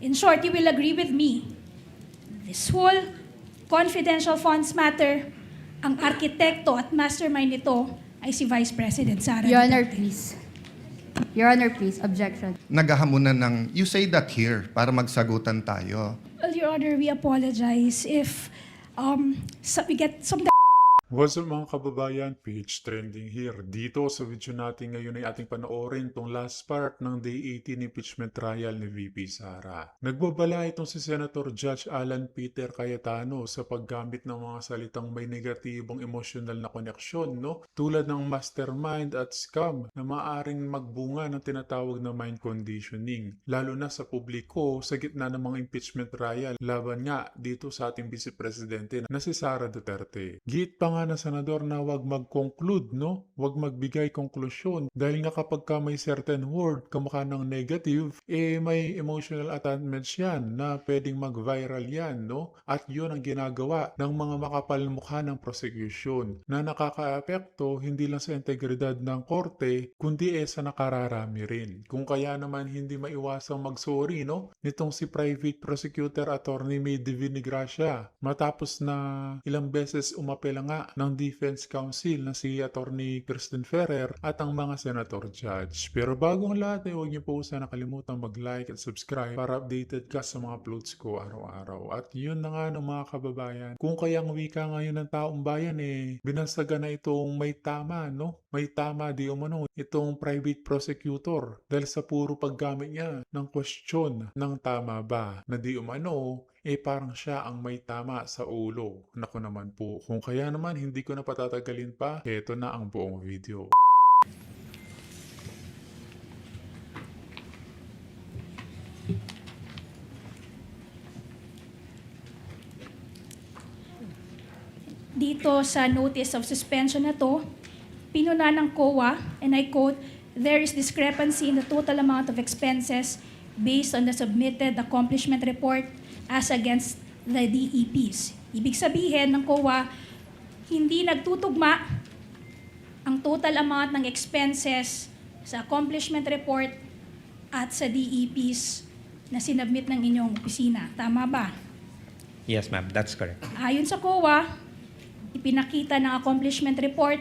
In short, you will agree with me. This whole confidential funds matter, ang arkitekto at mastermind nito ay si Vice President Sara Your Honor, Duterte. please. Your Honor, please. Objection. Naghahamunan ng, you say that here, para magsagutan tayo. Well, Your Honor, we apologize if we get some. What's up mga kababayan, ph.trending here. Dito sa video natin ngayon ay ating panoorin tong last part ng Day 18 impeachment trial ni VP Sara. Nagbabala itong si Senator Judge Alan Peter Cayetano sa paggamit ng mga salitang may negatibong emosyonal na koneksyon, no? Tulad ng mastermind at scam na maaring magbunga ng tinatawag na mind conditioning. Lalo na sa publiko sa gitna ng mga impeachment trial laban nga dito sa ating Vice Presidente na si Sara Duterte. Git pa nga na senador na wag mag-conclude, no? Wag magbigay konklusyon. Dahil nga kapag ka may certain word, kamukha ng negative, may emotional attachments yan na pwedeng mag-viral yan, no? At yun ang ginagawa ng mga makapalmukha ng prosecution na nakaka-apekto hindi lang sa integridad ng korte, kundi sa nakararami rin. Kung kaya naman hindi maiwasang mag-sorry, no? Nitong si Private Prosecutor Atty. Divinagracia matapos na ilang beses umapela nga ng Defense Counsel na si Atty. Ferrer at ang mga Senator Judge. Pero bago ang lahat, huwag niyo po sana nakalimutan mag-like at subscribe para updated ka sa mga uploads ko araw-araw. At yun na nga ng mga kababayan. Kung kaya ang wika ngayon ng taong bayan binansagan na itong may tama, no? May tama di umano itong private prosecutor dahil sa puro paggamit niya ng question ng tama ba na di umano parang siya ang may tama sa ulo. Naku naman po. Kung kaya naman hindi ko na patatagalin pa, eto na ang buong video. Dito sa notice of suspension na to, pinuna ng COA, and I quote, "There is discrepancy in the total amount of expenses based on the submitted accomplishment report as against the DEPs." Ibig sabihin ng COA, hindi nagtutugma ang total amount ng expenses sa accomplishment report at sa DEPs na sinubmit ng inyong opisina. Tama ba? Yes, ma'am. That's correct. Ayon sa COA, ipinakita ng accomplishment report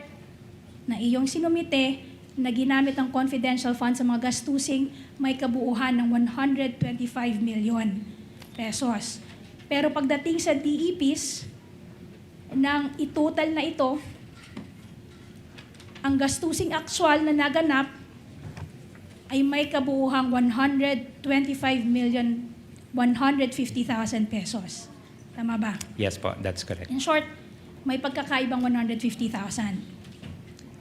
na iyong sinumite na ginamit ang confidential funds sa mga gastusing may kabuuhan ng 125 million pesos. Pero pagdating sa DEPs, nang itotal na ito, ang gastusing actual na naganap ay may kabuuhang 125,150,000 pesos. Tama ba? Yes po. That's correct. In short, may pagkakaibang 150,000.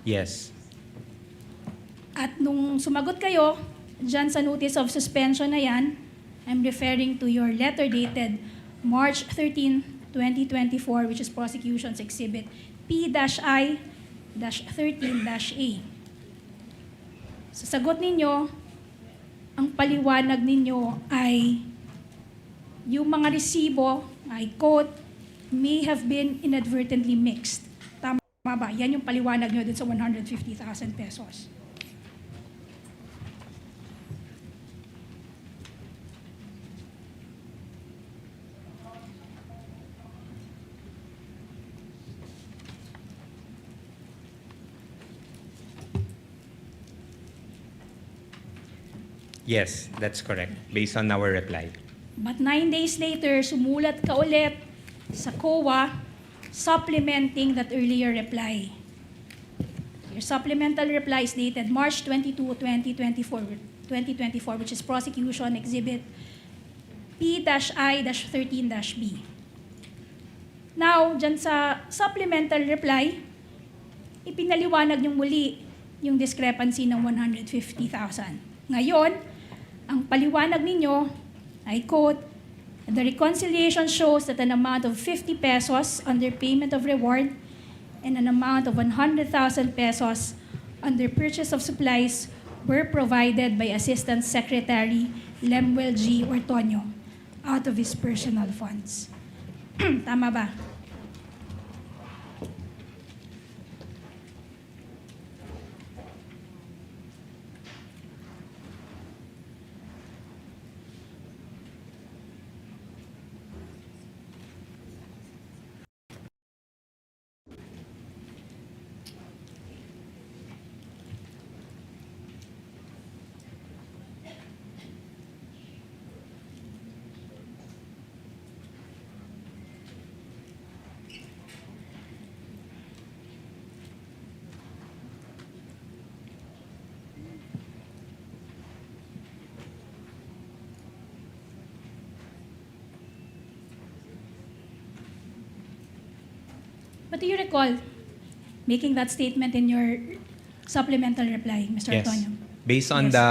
Yes. At nung sumagot kayo, dyan sa notice of suspension na yan, I'm referring to your letter dated March 13, 2024, which is Prosecution's Exhibit P-I-13-A. Sa sagot ninyo, ang paliwanag ninyo ay yung mga resibo, I quote, may have been inadvertently mixed. Tama ba? Yan yung paliwanag nyo dun sa 150,000 pesos. Yes, that's correct. Based on our reply. But 9 days later, sumulat ka ulit sa COA supplementing that earlier reply. Your supplemental reply is dated March 22, 2024, which is Prosecution Exhibit P-I-13-B. Now, dyan sa supplemental reply, ipinaliwanag niyo muli yung discrepancy ng 150,000. Ngayon, ang paliwanag ninyo, I quote, "The reconciliation shows that an amount of 50 pesos under payment of reward and an amount of 100,000 pesos under purchase of supplies were provided by Assistant Secretary Lemuel G. Ortonio out of his personal funds." Tama ba? But do you recall making that statement in your supplemental reply, Mr. Yes. Antonio? Based on Yes. the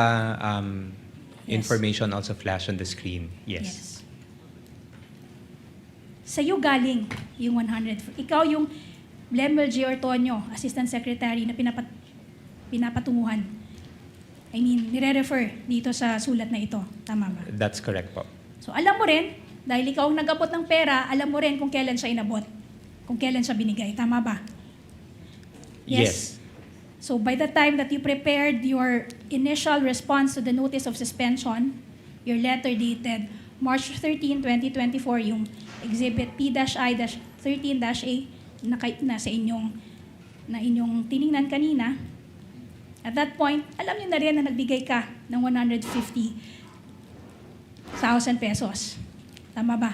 Yes. information also flashed on the screen. Yes. Yes. Sa'yo galing yung 100. Ikaw yung Lemuel G. Ortonio, Assistant Secretary na pinapatunguhan. I mean, nire-refer dito sa sulat na ito. Tama ba? That's correct po. So alam mo rin, dahil ikaw ang nag-abot ng pera, alam mo rin kung kailan siya inabot. Kung kailan siya binigay. Tama ba? Yes. So by the time that you prepared your initial response to the notice of suspension, your letter dated March 13, 2024, yung Exhibit P-I-13-A na sa inyong tiningnan kanina, at that point, alam niyo na rin na nagbigay ka ng 150,000 pesos. Tama ba?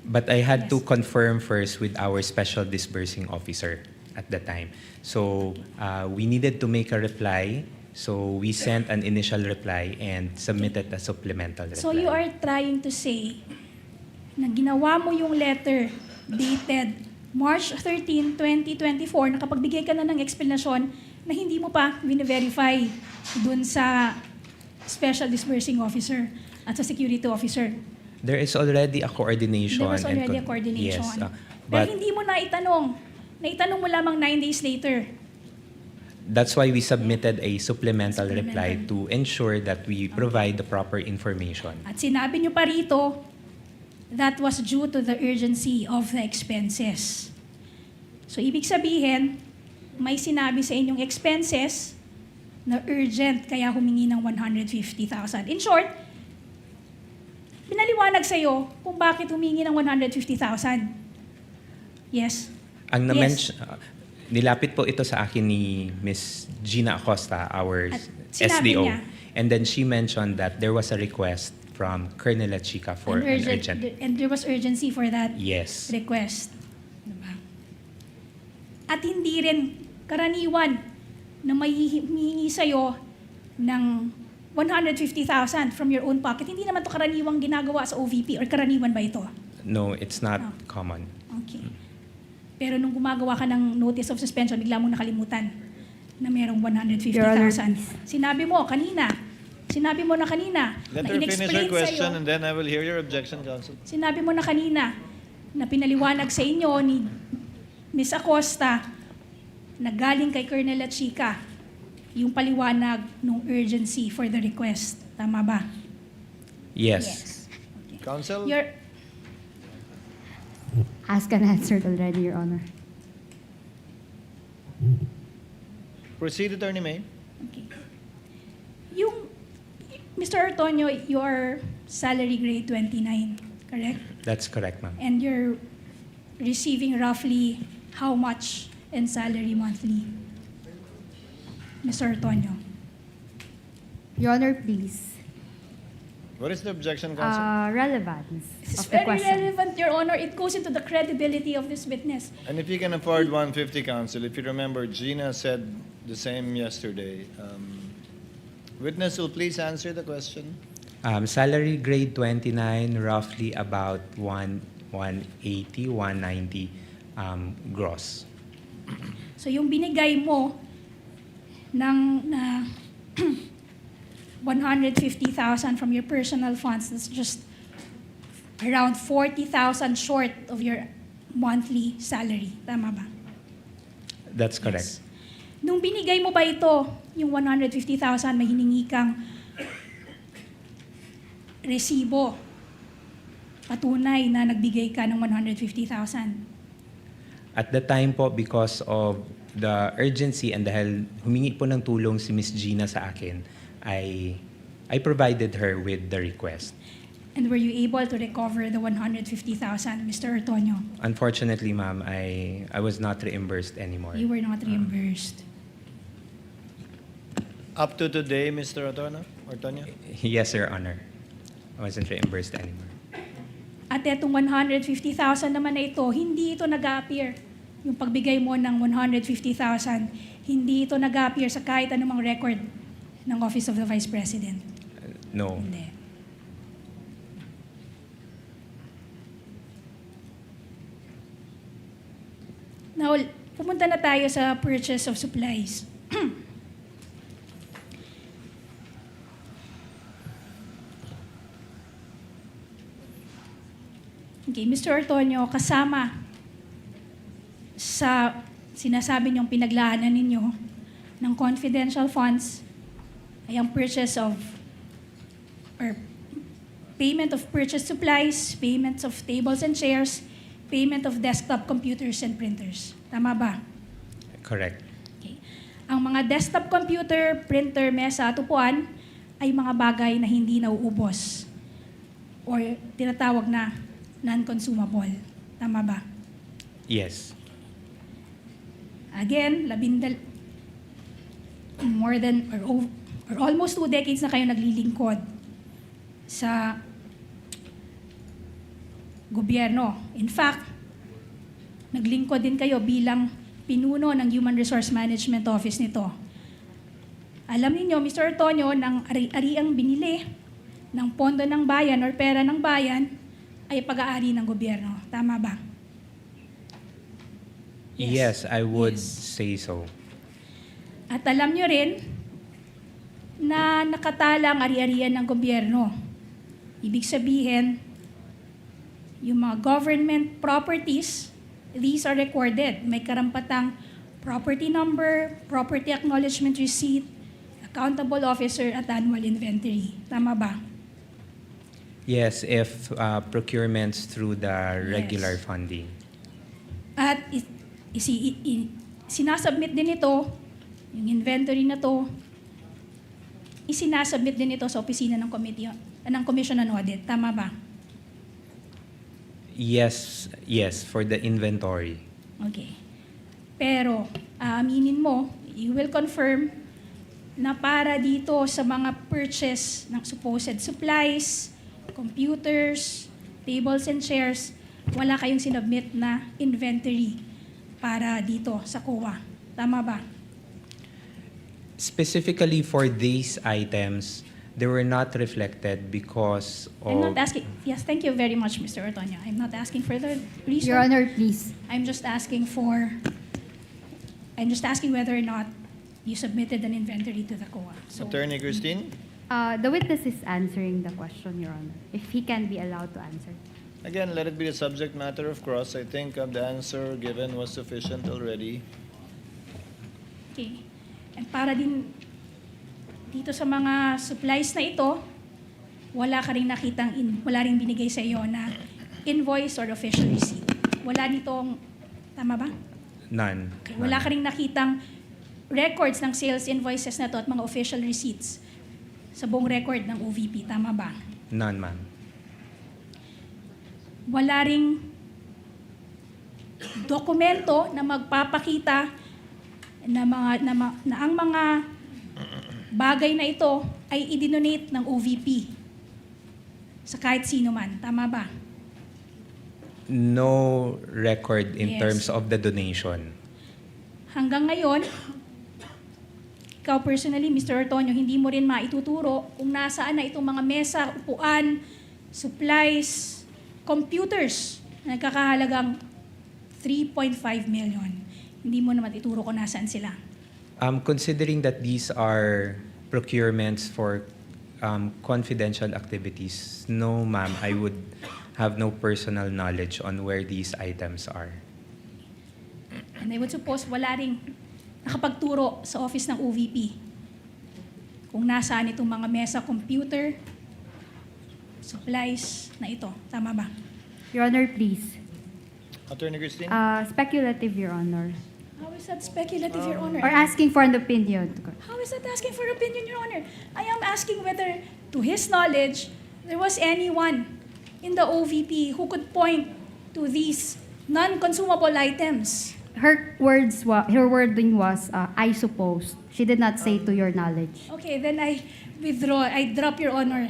But I had to Yes. confirm first with our special disbursing officer at the time. So we needed to make a reply. So we sent an initial reply and submitted a supplemental reply. So you are trying to say na ginawa mo yung letter dated March 13, 2024, nakapagbigay ka na ng explanation na hindi mo pa verify dun sa special disbursing officer at sa security officer. There is already a coordination. There was and already a coordination. Yes. Pero But hindi mo naitanong. Naitanong mo lamang 9 days later. that's why we submitted a supplemental reply Supplemental. to ensure that we provide the proper information. At sinabi nyo pa rito, that was due to the urgency of the expenses. So ibig sabihin, may sinabi sa inyong expenses na urgent kaya humingi ng 150,000. In short, pinaliwanag sa iyo kung bakit humingi ng 150,000. Yes. Ang Yes. nilapit po ito sa akin ni Miss Gina Acosta, our At sinabi SDO. niya. And then she mentioned that there was a request from Colonel Chica for an urgent. And there was urgency for that Yes. request. Diba? At hindi rin karaniwan na may hihingi sa'yo ng 150,000 from your own pocket. Hindi naman to karaniwang ginagawa sa OVP, or karaniwan ba ito? No, it's not Oh. common. Okay. Pero nung gumagawa ka ng notice of suspension, bigla mong nakalimutan na merong 150,000. Sinabi mo na kanina, Let na her finish her in-explain question sa'yo, and then I will hear your objection, counsel. sinabi mo na kanina na pinaliwanag sa inyo ni Ms. Acosta na galing kay Colonel Chica yung paliwanag ng urgency for the request. Tama ba? Yes. Counsel? Your, Asked and answered already, Your Honor. Proceed, Attorney May. okay. Yung, Mr. Ortonio, your salary grade 29, correct? That's correct, ma'am. And you're receiving roughly how much in salary monthly? Mr. Ortonio. Your Honor, please. What is the objection, counsel? Relevance It's of the very question. relevant, Your Honor. It goes into the credibility of this witness. And if you can afford 150, counsel, if you remember, Gina said the same yesterday. Witness will please answer the question. Salary grade 29, roughly about 180, 190 gross. So yung binigay mo ng na 150,000 from your personal funds, that's just around 40,000 short of your monthly salary. Tama ba? That's correct. Yes. Nung binigay mo ba ito, yung 150,000, may hiningi kang resibo, patunay na nagbigay ka ng 150,000? At the time po, because of the urgency and dahil humingi po ng tulong si Miss Gina sa akin, I provided her with the request. And were you able to recover the 150,000, Mr. Ortonio? Unfortunately, ma'am, I was not reimbursed anymore. You were not reimbursed. Up to today, Mr. Ortonio? Yes, Your Honor. I wasn't reimbursed anymore. At etong 150,000 naman na ito, hindi ito nag-appear. Yung pagbigay mo ng 150,000, hindi ito nag-appear sa kahit anumang record ng Office of the Vice President. No. Hindi. Now, pumunta na tayo sa purchase of supplies. Okay, Mr. Ortonio, kasama sa sinasabi niyong pinaglaanan ninyo ng confidential funds ay ang purchase of or payment of purchase supplies, payments of tables and chairs, payment of desktop computers and printers. Tama ba? Correct. Okay. Ang mga desktop computer, printer, mesa at upuan ay mga bagay na hindi nauubos or tinatawag na non-consumable. Tama ba? Yes. Again, more than or almost 2 decades na kayo naglilingkod sa gobyerno. In fact, naglingkod din kayo bilang pinuno ng Human Resource Management Office nito. Alam niyo, Mr. Ortonio, ng ari-ariang binili ng pondo ng bayan or pera ng bayan ay pag-aari ng gobyerno. Tama ba? Yes, I would Yes. say so. At alam nyo rin na nakatala ang ari-arian ng gobyerno. Ibig sabihin, yung mga government properties, these are recorded. May karampatang property number, property acknowledgement receipt, accountable officer, at annual inventory. Tama ba? Yes, if procurements through the regular Yes. funding. At sinasubmit din ito, yung inventory na to, isinasubmit din ito sa opisina ng Commission on Audit. Tama ba? Yes, for the inventory. Okay. Pero, aaminin mo, you will confirm na para dito sa mga purchase ng supposed supplies, computers, tables and chairs, wala kayong sinubmit na inventory para dito sa COA. Tama ba? Specifically for these items, they were not reflected because I'm of... not asking, yes, thank you very much, Mr. Ortonio. I'm not asking for the reason. Your Honor, please. I'm just asking whether or not you submitted an inventory to the COA. So, Attorney Christine? The witness is answering the question, Your Honor, if he can be allowed to answer. Again, let it be a subject matter of cross. I think the answer given was sufficient already. okay. And para din dito sa mga supplies na ito, wala ring binigay sa iyo na invoice or official receipt. Wala nitong, tama ba? None. Okay. Wala ka ring nakitang records ng sales invoices na to at mga official receipts sa buong record ng OVP. Tama ba? None, ma'am. Wala ring dokumento na magpapakita na ang mga bagay na ito ay i-donate ng OVP sa kahit sino man. Tama ba? No record in Yes. terms of the donation. Hanggang ngayon, ikaw personally, Mr. Ortonio, hindi mo rin maituturo kung nasaan na itong mga mesa, upuan, supplies, computers na nagkakahalagang 3.5 million. Hindi mo naman ituro kung nasaan sila. Considering that these are procurements for confidential activities, no, ma'am, I would have no personal knowledge on where these items are. And I would suppose wala ring nakapagturo sa office ng OVP kung nasaan itong mga mesa, computer, supplies na ito. Tama ba? Your Honor, please. Attorney Christine? Speculative, Your Honor. How is that speculative, Your Honor? Or asking for an opinion. How is that asking for opinion, Your Honor? I am asking whether, to his knowledge, there was anyone in the OVP who could point to these non-consumable items. Her wording was, I suppose. She did not say to your knowledge. Okay, then I withdraw. I drop, Your Honor,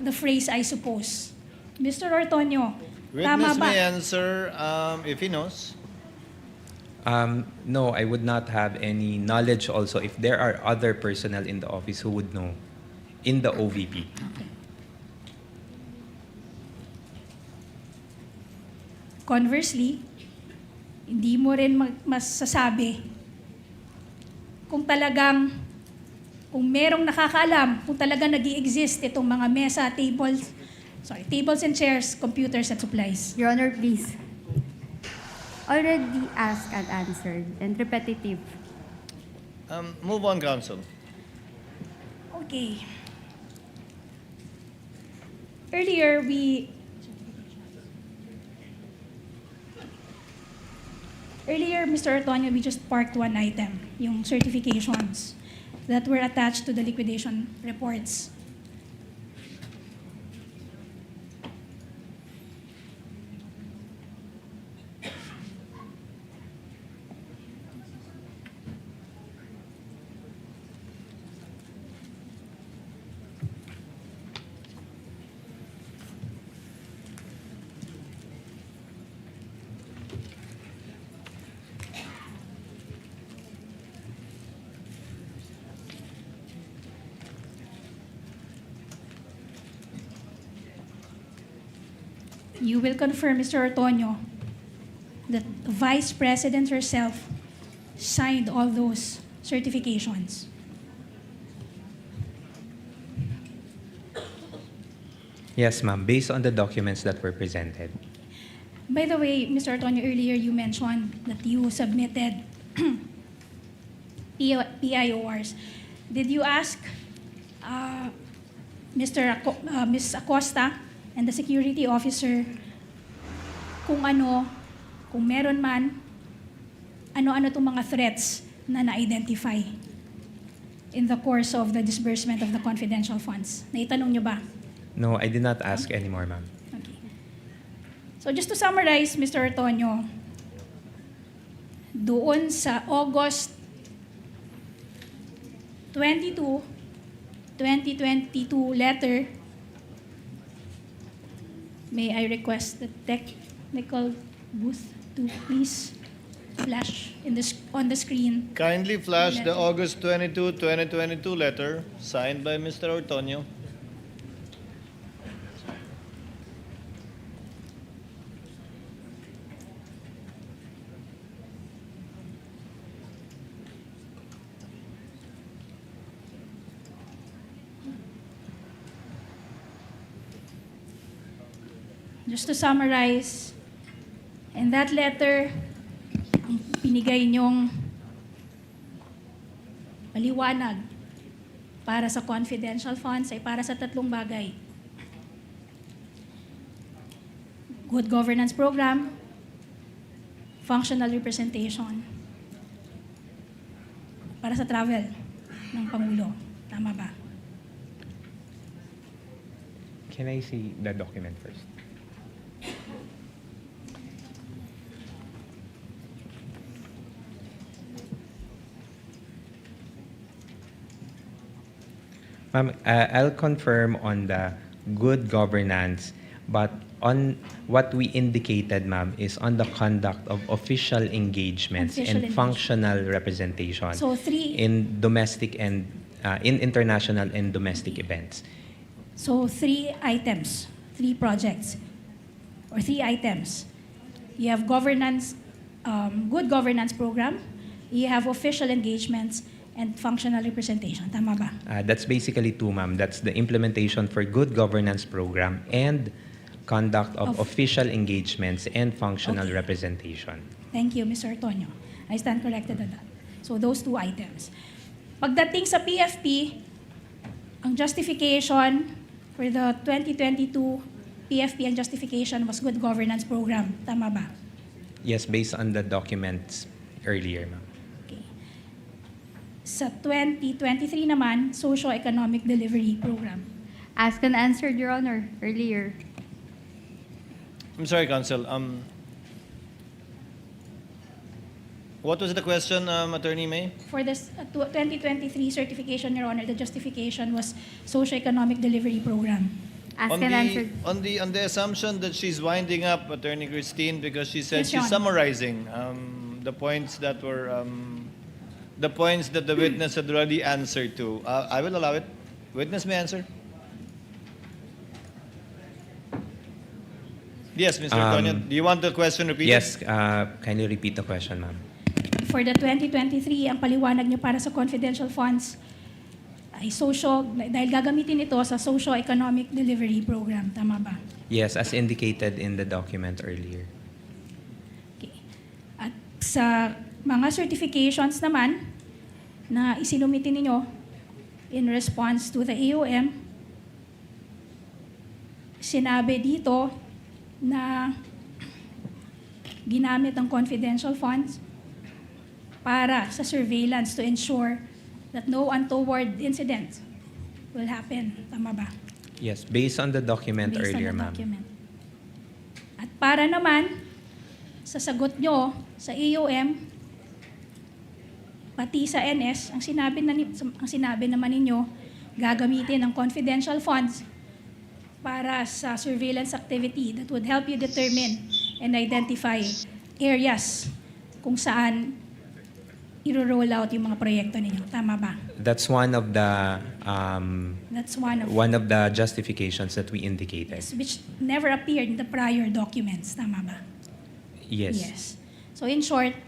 the phrase, I suppose. Mr. Ortonio, tama Witness ba? may answer if he knows. No, I would not have any knowledge also if there are other personnel in the office who would know in the OVP. Conversely, hindi mo rin masasabi kung talagang, kung merong nakakaalam, kung talagang nag-i-exist itong mga mesa, tables and chairs, computers at supplies. Your Honor, please. Already asked and answered and repetitive. Move on, counsel. Okay. Earlier, Mr. Antonio, we just parked one item, yung certifications that were attached to the liquidation reports. You will confirm, Mr. Antonio, that Vice President herself signed all those certifications. Yes, ma'am, based on the documents that were presented. By the way, Mr. Antonio, earlier you mentioned that you submitted PIORs. Did you ask Ms. Acosta and the security officer kung meron man, ano-ano itong mga threats na na-identify in the course of the disbursement of the confidential funds? Naitanong niyo ba? No, I did not ask anymore, ma'am. Okay. So just to summarize, Mr. Antonio, doon sa August 22, 2022 letter, may I request the technical booth to please flash on the screen. Kindly flash the Letter. August 22, 2022 letter signed by Mr. Ortonio. Just to summarize, in that letter, ang pinigay niyong paliwanag para sa confidential funds ay para sa tatlong bagay. Good governance program, functional representation, para sa travel ng Pangulo. Tama ba? Can I see the document first? Ma'am, I'll confirm on the good governance, but on what we indicated, ma'am, is on the conduct of official engagements Official and functional representation So in domestic and in international and domestic events. So three items, three projects, or three items. You have governance, good governance program, you have official engagements, and functional representation. Tama ba? That's basically two, ma'am. That's the implementation for good governance program and conduct of official engagements and functional Okay. representation. Thank you, Mr. Antonio. I stand corrected on that. So those two items. Pagdating sa PFP, ang justification for the 2022 PFP and justification was good governance program. Tama ba? Yes, based on the documents earlier, ma'am. Okay. Sa 2023 naman, socio-economic delivery program. Asked and answered, Your Honor, earlier. I'm sorry, counsel. What was the question, Attorney May? For this 2023 certification, Your Honor, the justification was socio-economic delivery program. Asked and answered. On the assumption that she's winding up, Attorney Christine, because she said Yes, Your she's Honor. summarizing the points that were the points that the witness had already answered to. I will allow it. Witness may answer. Yes, Mr. Antonio, do you want the question repeated? Yes, kindly repeat the question, ma'am. For the 2023, ang paliwanag niyo para sa confidential funds ay dahil gagamitin ito sa socio-economic delivery program. Tama ba? Yes, as indicated in the document earlier. Okay. At sa mga certifications naman na isinumitin ninyo in response to the AOM, sinabi dito na ginamit ang confidential funds para sa surveillance to ensure that no untoward incidents will happen. Tama ba? Yes, based on the document Based earlier, on the ma'am. document. At para naman sa sagot nyo sa AOM, pati sa NS, ang sinabi naman ninyo, gagamitin ang confidential funds para sa surveillance activity that would help you determine and identify areas kung saan i-roll out yung mga proyekto ninyo. Tama ba? That's one of the That's one of the justifications that we indicated. which never appeared in the prior documents. Tama ba? Yes. So in short,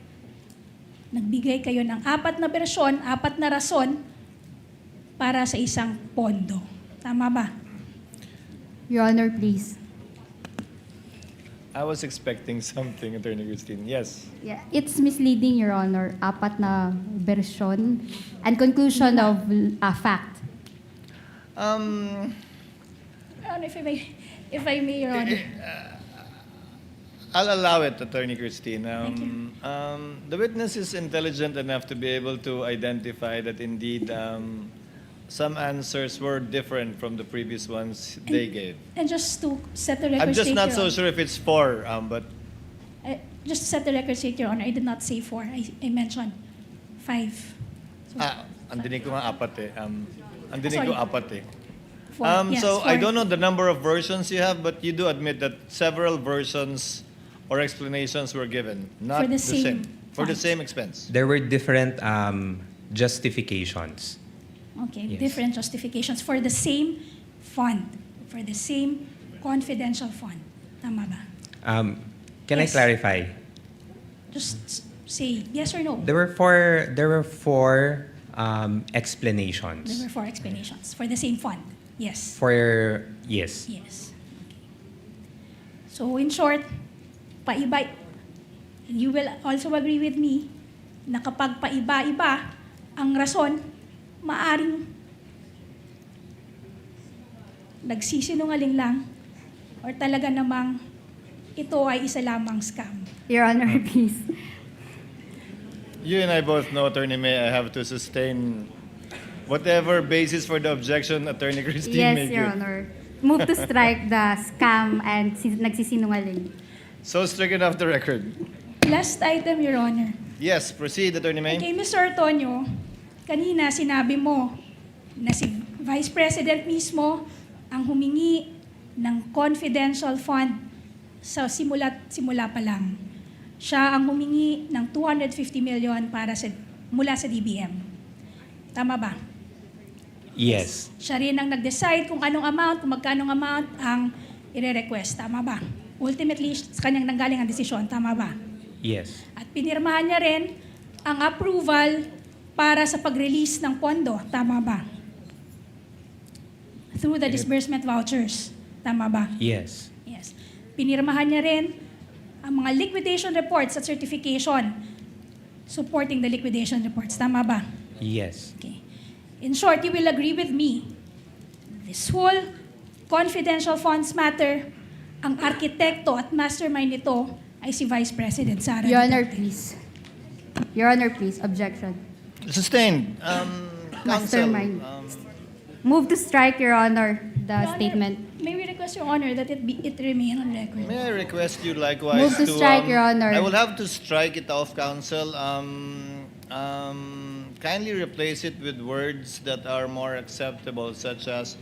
nagbigay kayo ng 4 na bersyon, 4 na rason para sa isang pondo. Tama ba? Your Honor, please. I was expecting something, Attorney Christine. Yes. Yeah, it's misleading, Your Honor. 4 na version and conclusion of fact. Um, If I may, Your Honor. I'll allow it, Attorney Christine. Thank you. The witness is intelligent enough to be able to identify that indeed some answers were different from the previous ones they gave. And just to set the record I'm just straight, not Your so sure if it's 4, but just to set the record straight, Your Honor, I did not say 4. I mentioned 5. So, ang dinig ko nga 4 eh. Ang dinig ko Sorry. 4 eh. 4. Yes, So 4. I don't know the number of versions you have, but you do admit that several versions or explanations were given, not For the the same for the funds. same expense. There were different justifications. Okay, Yes. different justifications for the same fund, for the same confidential fund. Tama ba? Can I Yes. clarify? Just say yes or no. There were four explanations. There were 4 explanations for the same fund. Yes. Yes. Yes. Okay. So in short, paiba, you will also agree with me na kapag paiba-iba ang rason, maaring nagsisinungaling lang or talaga namang ito ay isa lamang scam. Your Honor, please. You and I both know, Attorney May, I have to sustain whatever basis for the objection Attorney Christine may Yes, Your give. Honor. Move to strike the scam and nagsisinungaling. So stricken off the record. Last item, Your Honor. Yes, proceed, Attorney May. Kay Mr. Antonio, kanina sinabi mo na si Vice President mismo ang humingi ng confidential fund sa simula pa lang. Siya ang humingi ng 250 million mula sa DBM. Tama ba? Yes. Siya rin ang nag-decide kung magkanong amount ang ire-request. Tama ba? Ultimately, sa kanyang nanggaling ang desisyon. Tama ba? Yes. At pinirmahan niya rin ang approval para sa pag-release ng pondo. Tama ba? Through the disbursement vouchers. Tama ba? Yes. Yes. Pinirmahan niya rin ang mga liquidation reports at certification supporting the liquidation reports. Tama ba? Yes. Okay. In short, you will agree with me. This whole confidential funds matter, ang arkitekto at mastermind nito ay si Vice President Sara Your Honor, Duterte. please. Your Honor, please. Objection. Sustained. Counsel, Mastermind. Move to strike, Your Honor, the Your Honor, statement. May we request, Your Honor, that it remain on record? may I request you likewise Move to strike, Your Honor. I will have to strike it off, Counsel. Kindly replace it with words that are more acceptable, such as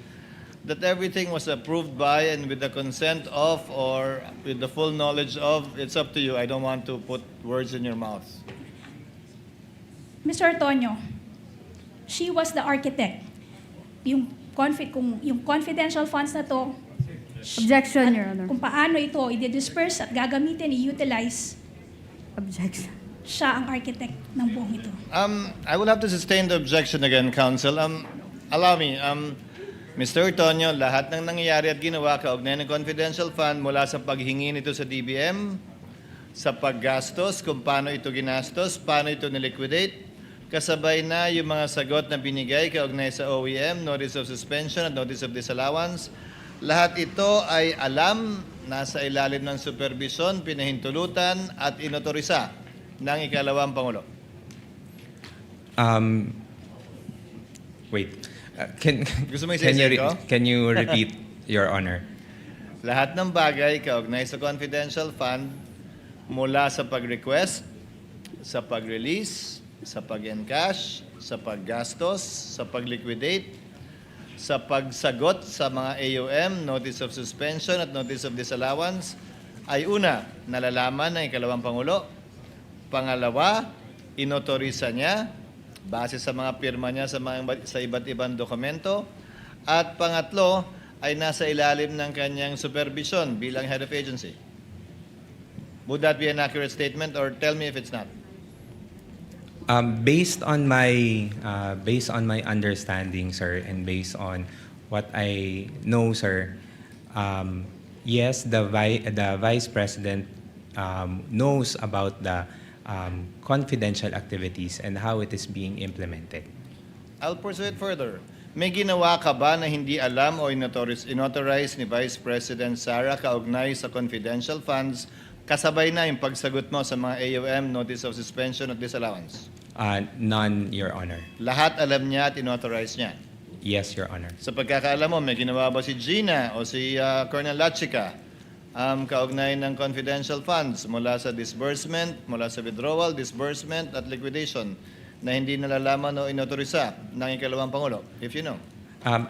that everything was approved by and with the consent of or with the full knowledge of. It's up to you. I don't want to put words in your mouth. Mr. Antonio, she was the architect. Yung confidential funds na to, research. Objection, At Your Honor. kung paano ito i-disperse at gagamitin, i-utilize, Objection. siya ang architect ng buong ito. I will have to sustain the objection again, counsel. Allow me, Mr. Tonyo, lahat ng nangyayari at ginawa kaugnay ng confidential fund mula sa paghingi nito sa DBM, sa paggastos, kung paano ito ginastos, paano ito niliquidate, kasabay na yung mga sagot na binigay kaugnay sa OEM, Notice of Suspension at Notice of Disallowance. Lahat ito ay alam, nasa ilalim ng supervision, pinahintulutan at inotorisa ng ikalawang Pangulo. Wait. Can, Gusto mo can, isa-isa ko? can you repeat, Your Honor? Lahat ng bagay kaugnay sa confidential fund mula sa pag-request, sa pag-release, sa pag-encash, sa paggastos, sa pag-liquidate, sa pagsagot sa mga AUM, Notice of Suspension at Notice of Disallowance, ay una, nalalaman ng ikalawang Pangulo. Pangalawa, inotorisa niya base sa mga pirma niya sa iba't ibang dokumento. At pangatlo, ay nasa ilalim ng kanyang supervision bilang head of agency. Would that be an accurate statement, or tell me if it's not? Based on my understanding, sir, and based on what I know, sir, yes, the vice president knows about the confidential activities and how it is being implemented. I'll pursue it further. May ginawa ka ba na hindi alam o inauthorize ni Vice President Sara kaugnay sa confidential funds kasabay na yung pagsagot mo sa mga AUM, Notice of Suspension at Disallowance? None, Your Honor. Lahat alam niya at inauthorize niya. Yes, Your Honor. Sa pagkakaalam mo, may ginawa ba si Gina o si Colonel Lachica kaugnay ng confidential funds mula sa disbursement, mula sa withdrawal, disbursement at liquidation na hindi nalalaman o inautorisa ng ikalawang Pangulo, if you know?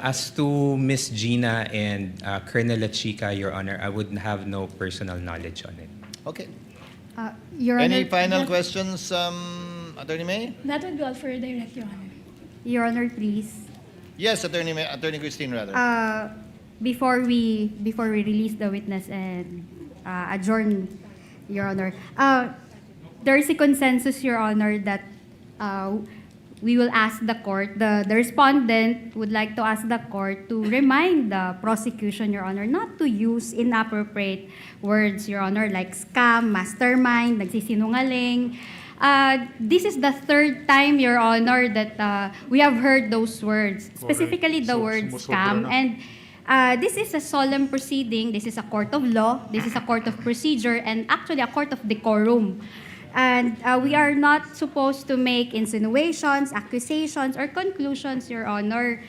As to Miss Gina and Colonel Lachica, Your Honor, I would have no personal knowledge on it. Okay. Your Any Honor, final questions, Attorney May? That would be all for direct, Your Honor. Your Honor, please. Yes, Attorney May, Attorney Christine, rather. Before we release the witness and adjourn, Your Honor, there is a consensus, Your Honor, that we will ask the court, the respondent would like to ask the court to remind the prosecution, Your Honor, not to use inappropriate words, Your Honor, like scam, mastermind, nagsisinungaling. This is the third time, Your Honor, that we have heard those words, specifically the word scam. And this is a solemn proceeding. This is a court of law. This is a court of procedure, and actually a court of decorum. And we are not supposed to make insinuations, accusations, or conclusions, Your Honor.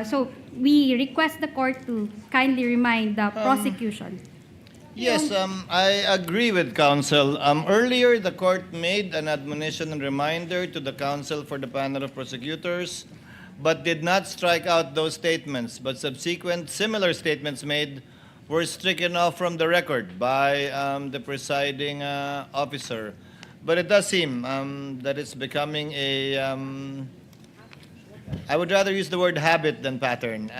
So we request the court to kindly remind the prosecution. Yes, I agree with counsel. Earlier, the court made an admonition and reminder to the counsel for the panel of prosecutors, but did not strike out those statements. But subsequent similar statements made were stricken off from the record by the presiding officer. But it does seem that it's becoming a, I would rather use the word habit than pattern,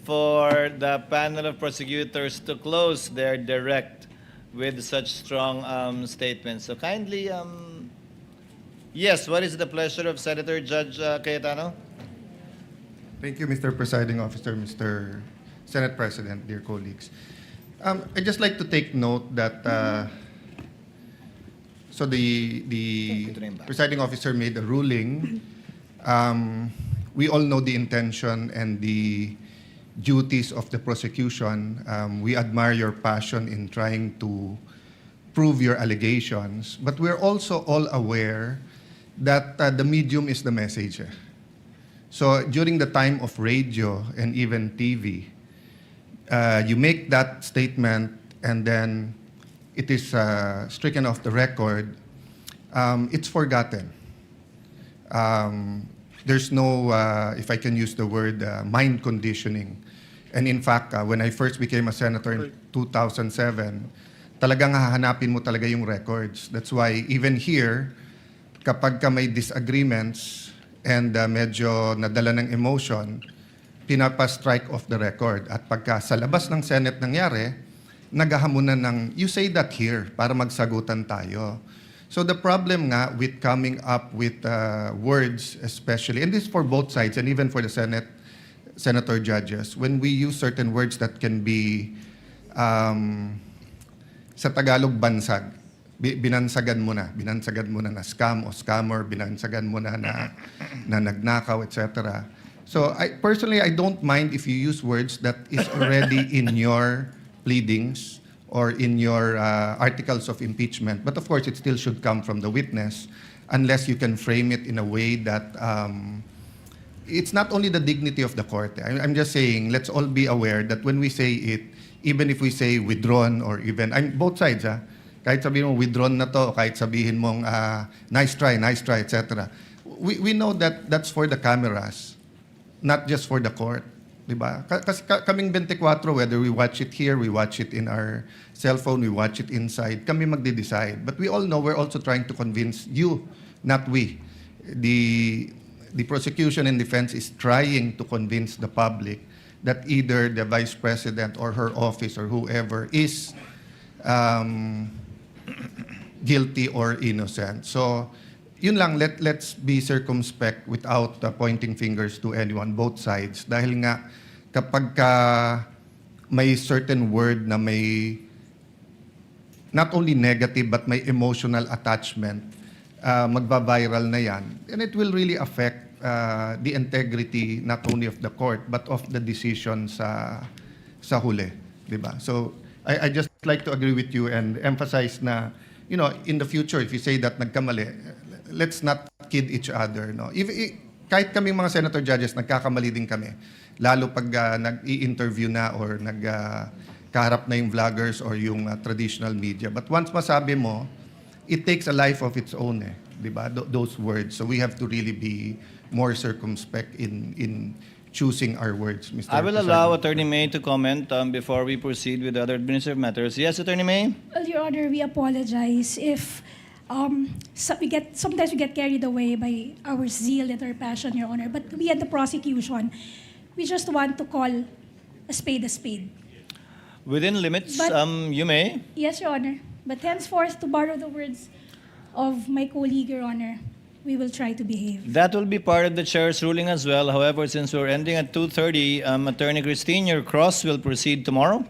for the panel of prosecutors to close their direct with such strong statements. So kindly, yes, what is the pleasure of Senator Judge Cayetano? Thank you, Mr. Presiding Officer, Mr. Senate President, dear colleagues. I'd just like to take note that so the presiding officer made a ruling. We all know the intention and the duties of the prosecution. We admire your passion in trying to prove your allegations, but we're also all aware that the medium is the message. So during the time of radio and even TV, you make that statement and then it is stricken off the record, it's forgotten. There's no, if I can use the word, mind conditioning. And in fact, when I first became a senator in 2007, talagang hahanapin mo talaga yung records. That's why even here, kapag ka may disagreements and medyo nadala ng emotion, pinapa-strike off the record. At pagka sa labas ng Senate nangyari, naghahamunan ng, you say that here, para magsagutan tayo. So the problem nga with coming up with words especially, and this is for both sides and even for the senator judges, when we use certain words that can be, sa Tagalog, bansag. Binansagan mo na na scam o scammer, binansagan mo na nagnakaw, etc. So personally, I don't mind if you use words that is already in your pleadings or in your articles of impeachment. But of course, it still should come from the witness unless you can frame it in a way that it's not only the dignity of the court. I'm just saying, let's all be aware that when we say it, even if we say withdrawn or even, both sides, kahit sabihin mo withdrawn na to, kahit sabihin mong nice try, etc. We know that that's for the cameras, not just for the court. Diba? Kasi kaming 24, whether we watch it here, we watch it in our cell phone, we watch it inside, kami magde-decide. But we all know we're also trying to convince you, not we. The prosecution and defense is trying to convince the public that either the Vice President or her office or whoever is guilty or innocent. So, yun lang, let's be circumspect without pointing fingers to anyone, both sides. Dahil nga, kapag may certain word na may not only negative but may emotional attachment, magba-viral na yan. And it will really affect the integrity not only of the court but of the decision sa huli. Diba? So, I just like to agree with you and emphasize na, in the future, if you say that nagkamali, let's not kid each other. No? Kahit kaming mga senator judges, nagkakamali din kami. Lalo pag nag-i-interview na or nagkaharap na yung vloggers or yung traditional media. But once masabi mo, it takes a life of its own. Diba? Those words. So we have to really be more circumspect in choosing our words, Mr. I will President. allow Attorney May to comment before we proceed with other administrative matters. Yes, Attorney May? Well, Your Honor, we apologize if sometimes we get carried away by our zeal and our passion, Your Honor. But we at the prosecution, we just want to call a spade a spade. Within limits, But- you may. Yes, Your Honor. But henceforth, to borrow the words of my colleague, Your Honor, we will try to behave. That will be part of the chair's ruling as well. However, since we're ending at 2:30, Attorney Christine, your cross will proceed tomorrow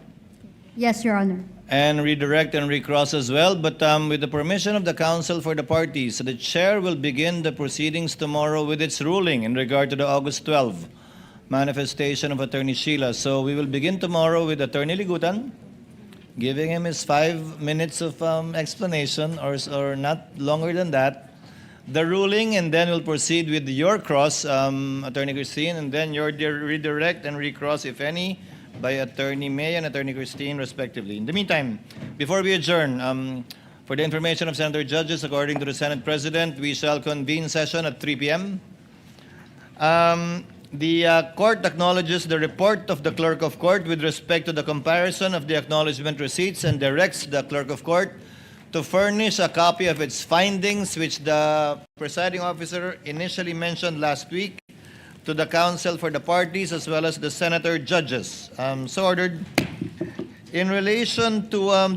Yes, Your Honor. and redirect and recross as well. But with the permission of the counsel for the parties, the chair will begin the proceedings tomorrow with its ruling in regard to the August 12 manifestation of Attorney Sheila. So we will begin tomorrow with Attorney Ligutan, giving him his 5 minutes of explanation or not longer than that. The ruling, and then we'll proceed with your cross, Attorney Christine, and then your redirect and recross, if any, by Attorney May and Attorney Christine, respectively. In the meantime, before we adjourn, for the information of Senator Judges, according to the Senate President, we shall convene session at 3 p.m. The court acknowledges the report of the Clerk of Court with respect to the comparison of the acknowledgement receipts and directs the Clerk of Court to furnish a copy of its findings, which the presiding officer initially mentioned last week, to the counsel for the parties as well as the senator judges. So ordered. In relation to